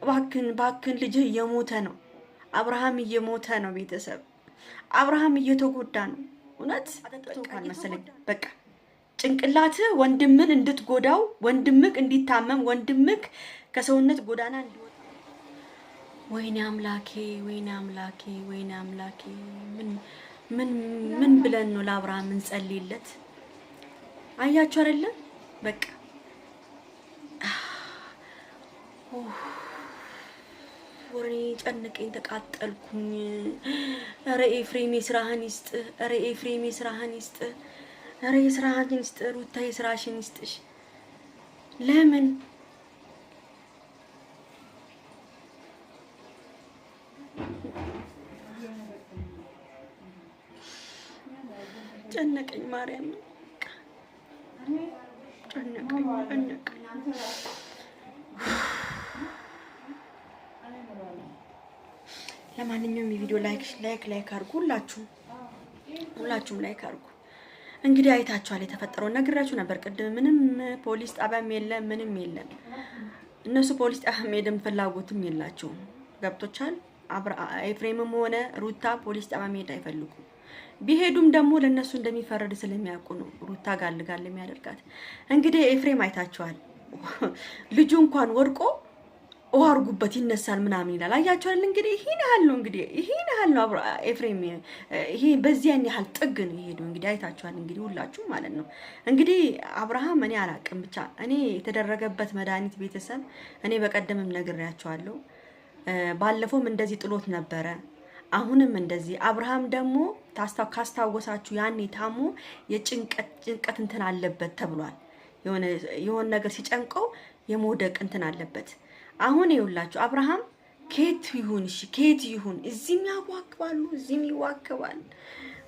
ባክን ልጅ እየሞተ ነው። አብርሃም እየሞተ ነው። ቤተሰብ አብርሃም እየተጎዳ ነው። እውነት አጠጥቶካል መሰለኝ። በቃ ጭንቅላት ወንድምን እንድትጎዳው ወንድምክ እንዲታመም ወንድምክ ከሰውነት ጎዳና እንዲወጣ። ወይኔ አምላኬ ወይኔ አምላኬ ወይኔ አምላኬ ምን ብለን ነው ለአብርሃም እንጸልይለት? አያችሁ አይደለ? በቃ ወሬ ጨነቀኝ፣ ተቃጠልኩኝ። ኧረ ኤፍሬም የስራህን ይስጥ፣ ኧረ ኤፍሬም የስራህን ይስጥ፣ ኧረ የስራህን ይስጥ፣ ሩታ የስራሽን ይስጥሽ። ለምን ጨነቀኝ? ማርያም ጨነቀኝ። ለማንኛውም የቪዲዮ ላይክ አድርጉ። ሁላችሁም ላይክ አድርጉ። እንግዲህ አይታችኋል የተፈጠረውን ነግራችሁ ነበር ቅድም። ምንም ፖሊስ ጣቢያም የለም ምንም የለም። እነሱ ፖሊስ ጣቢያ መሄድም ፍላጎትም የላቸውም። ገብቶቻል። ኤፍሬምም ሆነ ሩታ ፖሊስ ጣቢያ መሄድ አይፈልጉም። ቢሄዱም ደግሞ ለነሱ እንደሚፈረድ ስለሚያውቁ ነው ሩታ ጋልጋል የሚያደርጋት። እንግዲህ ኤፍሬም አይታችኋል። ልጁ እንኳን ወድቆ ውሃ አርጉበት ይነሳል ምናምን ይላል። አያችኋል። እንግዲህ ይሄን ያህል ነው። እንግዲህ ይሄን ያህል ነው ኤፍሬም። ይሄ በዚያን ያህል ጥግ ነው የሄደው። እንግዲህ አይታችኋል። እንግዲህ ሁላችሁ ማለት ነው። እንግዲህ አብርሃም እኔ አላቅም፣ ብቻ እኔ የተደረገበት መድኃኒት ቤተሰብ እኔ በቀደምም ነግሬያቸዋለሁ። ባለፈውም እንደዚህ ጥሎት ነበረ። አሁንም እንደዚህ። አብርሃም ደግሞ ካስታወሳችሁ ያኔ ታሞ የጭንቀት እንትን አለበት ተብሏል። የሆነ ነገር ሲጨንቀው የመውደቅ እንትን አለበት። አሁን ይውላችሁ አብርሃም ኬት ይሁን እሺ፣ ኬት ይሁን እዚህም ያዋክባሉ እዚህም ይዋክባል።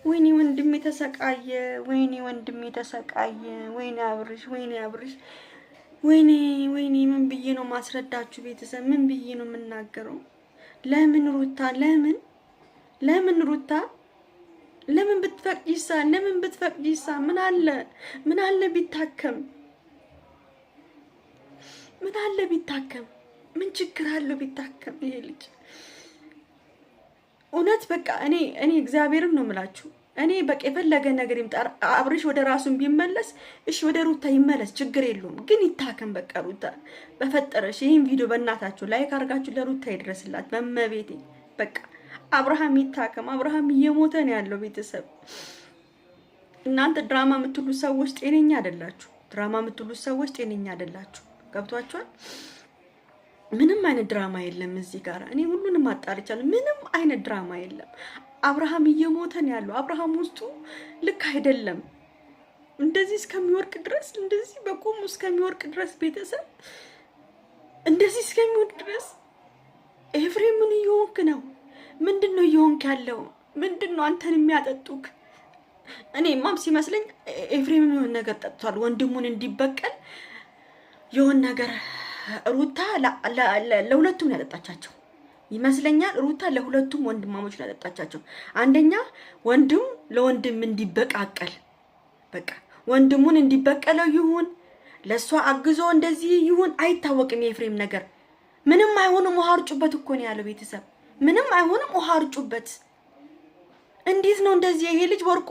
ወይኔ ወንድሜ ተሰቃየ፣ ወይኔ ወንድሜ ተሰቃየ፣ ወይኔ አብርሽ፣ ወይኔ ምን ብዬ ነው ማስረዳችሁ ቤተሰብ? ምን ብዬ ነው የምናገረው? ለምን ሩታ ለምን ሩታ ለምን ብትፈቅጂሳ? ለምን ብትፈቅጂሳ? ምን አለ ቢታከም? ምን ችግር አለው ቢታከም? ይሄ ልጅ እውነት በቃ እኔ እግዚአብሔርን ነው የምላችሁ። እኔ በቃ የፈለገ ነገር ይምጣ፣ አብርሽ ወደ ራሱን ቢመለስ እሺ፣ ወደ ሩታ ይመለስ፣ ችግር የለውም። ግን ይታከም በቃ። ሩታ በፈጠረሽ ይሄን ቪዲዮ በእናታችሁ ላይክ አድርጋችሁ ለሩታ ይድረስላት በመቤቴ። በቃ አብርሃም ይታከም። አብርሃም እየሞተ ነው ያለው ቤተሰብ። እናንተ ድራማ የምትሉት ሰዎች ጤነኛ አይደላችሁ። ገብቷችኋል? ምንም አይነት ድራማ የለም እዚህ ጋር። እኔ ሁሉንም አጣርቻለሁ። ምንም አይነት ድራማ የለም። አብርሃም እየሞተ ነው ያለው። አብርሃም ውስጡ ልክ አይደለም። እንደዚህ እስከሚወርቅ ድረስ እንደዚህ በቆሙ እስከሚወርቅ ድረስ ቤተሰብ እንደዚህ እስከሚወርቅ ድረስ ኤፍሬም ምን እየሆንክ ነው? ምንድነው እየሆንክ ያለው? ምንድነው አንተን የሚያጠጡክ? እኔማም ሲመስለኝ ኤፍሬም የሆነ ነገር ጠጥቷል፣ ወንድሙን እንዲበቀል የሆነ ነገር። ሩታ ለሁለቱም ያጠጣቻቸው ይመስለኛል። ሩታ ለሁለቱም ወንድማሞች ያጠጣቻቸው። አንደኛ ወንድም ለወንድም እንዲበቃቀል፣ በቃ ወንድሙን እንዲበቀለው ይሁን ለሷ አግዞ እንደዚህ ይሁን አይታወቅም። የኤፍሬም ነገር ምንም አይሆንም። ውሃ አርጩበት እኮ ነው ያለው ቤተሰብ። ምንም አይሆንም። ውሃ አርጩበት። እንዴት ነው እንደዚህ? ይሄ ልጅ ወርቆ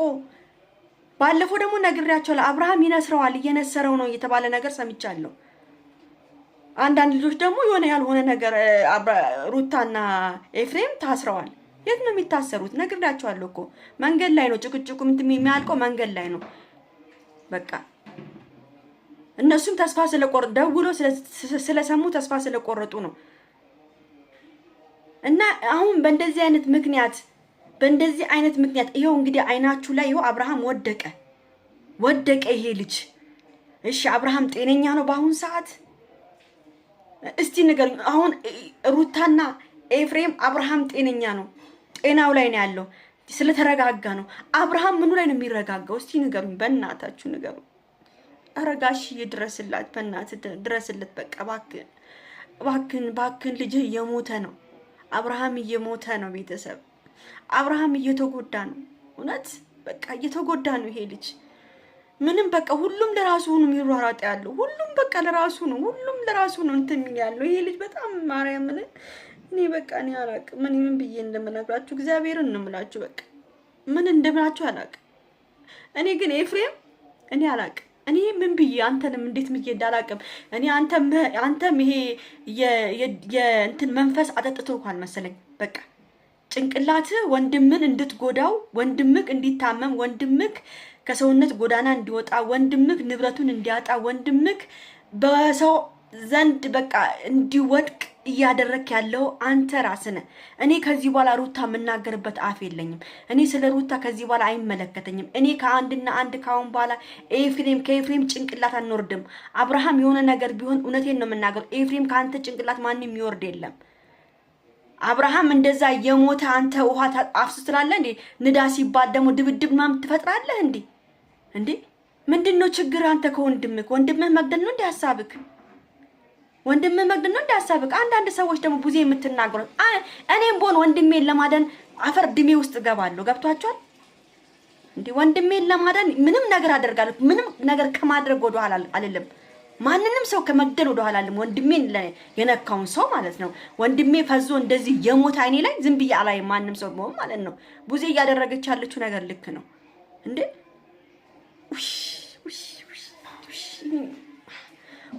ባለፈው ደግሞ ነግሬያቸዋለሁ። አብርሃም ይነስረዋል፣ እየነሰረው ነው እየተባለ ነገር ሰምቻለሁ። አንዳንድ ልጆች ደግሞ የሆነ ያልሆነ ነገር ሩታና ኤፍሬም ታስረዋል። የት ነው የሚታሰሩት? ነግሬያቸዋለሁ እኮ መንገድ ላይ ነው ጭቅጭቁ የሚያልቀው መንገድ ላይ ነው። በቃ እነሱም ተስፋ ስለቆረጡ ደውሎ ስለሰሙ ተስፋ ስለቆረጡ ነው። እና አሁን በእንደዚህ አይነት ምክንያት ይሄው እንግዲህ አይናችሁ ላይ ይሄው አብርሃም ወደቀ ይሄ ልጅ። እሺ አብርሃም ጤነኛ ነው በአሁን ሰዓት? እስቲ ንገሩኝ። አሁን ሩታና ኤፍሬም አብርሃም ጤነኛ ነው? ጤናው ላይ ነው ያለው? ስለተረጋጋ ነው? አብርሃም ምኑ ላይ ነው የሚረጋጋው? እስቲ ንገሩኝ፣ በእናታችሁ ንገሩኝ። አረጋሽ ይድረስላት፣ በእናትህ ድረስለት። በቃ ባክን ልጅህ እየሞተ ነው። አብርሃም እየሞተ ነው ቤተሰብ። አብርሃም እየተጎዳ ነው። እውነት በቃ እየተጎዳ ነው ይሄ ልጅ። ምንም በቃ ሁሉም ለራሱ ነው የሚሯሯጥ ያለው። ሁሉም በቃ ለራሱ ነው፣ ሁሉም ለራሱ ነው እንትን የሚል ያለው። ይሄ ልጅ በጣም ማርያምን እኔ በቃ እኔ አላቅም። ምን ብዬ እንደምነግራችሁ እግዚአብሔርን ነው የምላችሁ። በቃ ምን እንደምላችሁ አላቅም። እኔ ግን ኤፍሬም እኔ አላቅም። እኔ ምን ብዬ አንተንም እንዴት ብዬ እንዳላቅም እኔ አንተም ይሄ የእንትን መንፈስ አጠጥቶሃል መሰለኝ። በቃ ጭንቅላትህ ወንድምን እንድትጎዳው፣ ወንድምክ እንዲታመም፣ ወንድምክ ከሰውነት ጎዳና እንዲወጣ፣ ወንድምክ ንብረቱን እንዲያጣ፣ ወንድምክ በሰው ዘንድ በቃ እንዲወድቅ እያደረክ ያለው አንተ ራስህ ነህ። እኔ ከዚህ በኋላ ሩታ የምናገርበት አፍ የለኝም። እኔ ስለ ሩታ ከዚህ በኋላ አይመለከተኝም። እኔ ከአንድና አንድ ካሁን በኋላ ከኤፍሬም ጭንቅላት አንወርድም። አብርሃም የሆነ ነገር ቢሆን እውነቴን ነው የምናገረው። ኤፍሬም ከአንተ ጭንቅላት ማንም የሚወርድ የለም። አብርሃም እንደዛ የሞተ አንተ ውሃ አፍስስ ትላለህ እንዴ? ንዳ ሲባል ደግሞ ድብድብ ምናምን ትፈጥራለህ እንዴ? እንዴ ምንድነው ችግር? አንተ ወንድምህ መግደል ነው እንዴ ሐሳብክ? ወንድምህ መግደል ነው እንዴ ሐሳብክ? አንዳንድ ሰዎች ደግሞ ብዙ የምትናገሩት እኔም ቦን ወንድሜን ለማዳን አፈር ድሜ ውስጥ ገባለሁ። ገብቷቸዋል እንዴ? ወንድሜን ለማዳን ምንም ነገር አደርጋለሁ። ምንም ነገር ከማድረግ ወደ ኋላ አልልም። ማንንም ሰው ከመግደል ወደ ኋላ አልልም። ወንድሜን የነካውን ሰው ማለት ነው። ወንድሜ ፈዞ እንደዚህ የሞት አይኔ ላይ ዝም ብዬ አላይም። ማንም ሰው ቢሆን ማለት ነው። ብዙ እያደረገች ያለችው ነገር ልክ ነው እንዴ?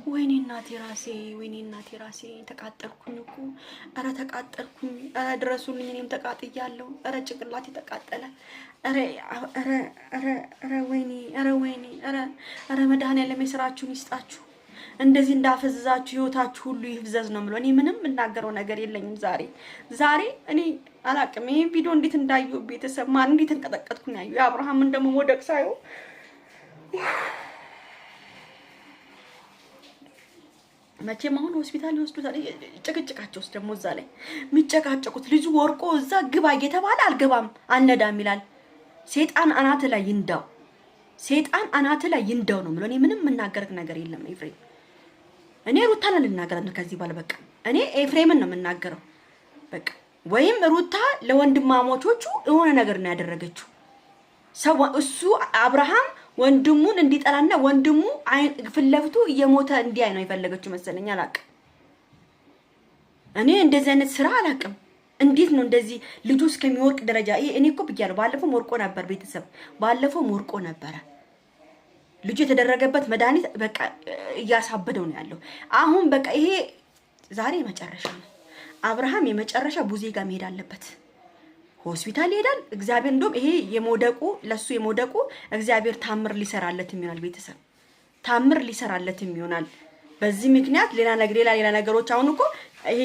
ወይኔ እናቴ ራሴ ተቃጠልኩኝ እኮ። ኧረ ተቃጠልኩኝ። ኧረ ድረሱልኝ። እኔም ተቃጥያለሁ። ኧረ ጭንቅላቴ ተቃጠለ። ኧረ መድኃኒዓለም የስራችሁን ይስጣችሁ። እንደዚህ እንዳፈዘዛችሁ ህይወታችሁ ሁሉ ይፍዘዝ ነው የምለው። እኔ ምንም የምናገረው ነገር የለኝም። ዛሬ እኔ አላቅም። ይሄን ቪዲዮ እንዴት እንዳየው ቤተሰብ ማን እንዴት እንቀጠቀጥኩኝ ያየው። የአብርሃምን ደግሞ ወደቅ ሳይው መቼም አሁን ሆስፒታል ይወስዱታል። ጭቅጭቃቸውስ ደግሞ እዛ ላይ የሚጨቃጨቁት ልጁ ወርቆ እዛ ግባ እየተባለ አልገባም አልነዳም ይላል። ሴጣን አናት ላይ ይንዳው፣ ሴጣን አናት ላይ ይንዳው ነው የምለው። እኔ ምንም የምናገር ነገር የለም ኤፍሬም። እኔ ሩታን ልናገር ከዚህ በኋላ በቃ እኔ ኤፍሬምን ነው የምናገረው በቃ። ወይም ሩታ ለወንድማሞቾቹ የሆነ ነገር ነው ያደረገችው። እሱ አብርሃም ወንድሙን እንዲጠላና ወንድሙ ፊት ለፊቱ እየሞተ እንዲያይ ነው የፈለገችው መሰለኝ። አላቅም እኔ እንደዚህ አይነት ስራ አላቅም። እንዴት ነው እንደዚህ ልጁ እስከሚወርቅ ደረጃ? እኔ እኮ ብያለሁ። ባለፈው ወርቆ ነበር ቤተሰብ፣ ባለፈው ወርቆ ነበረ። ልጁ የተደረገበት መድኃኒት በቃ እያሳበደው ነው ያለው። አሁን በቃ ይሄ ዛሬ መጨረሻ ነው። አብርሃም የመጨረሻ ቡዜ ጋር መሄድ አለበት። ሆስፒታል ይሄዳል። እግዚአብሔር እንደውም ይሄ ለሱ የመውደቁ እግዚአብሔር ታምር ሊሰራለትም ይሆናል። ቤተሰብ ታምር ሊሰራለትም ይሆናል። በዚህ ምክንያት ሌላ ነገሮች አሁን እኮ ይሄ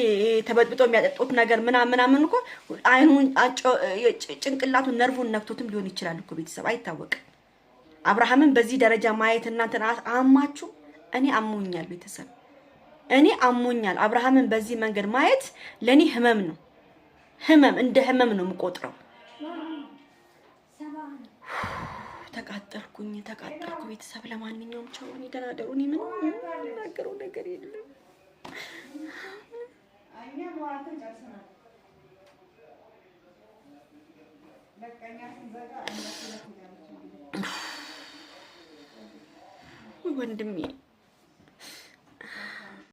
ተበጥብጦ የሚያጠጡት ነገር ምናምን እኮ አይኑን ጭንቅላቱን ነርቭን ነክቶትም ሊሆን ይችላል እኮ ቤተሰብ አይታወቅም። አብርሃምን በዚህ ደረጃ ማየት እናንተን አማችሁ? እኔ አሞኛል ቤተሰብ፣ እኔ አሞኛል። አብርሃምን በዚህ መንገድ ማየት ለኔ ህመም ነው። እንደ ህመም ነው የምቆጥረው። ተቃጠልኩኝ ቤተሰብ። ለማንኛውም ቻው፣ እኔ ደህና ደሩ። እኔ ምንም የምናገረው ነገር የለም። ወንድሜ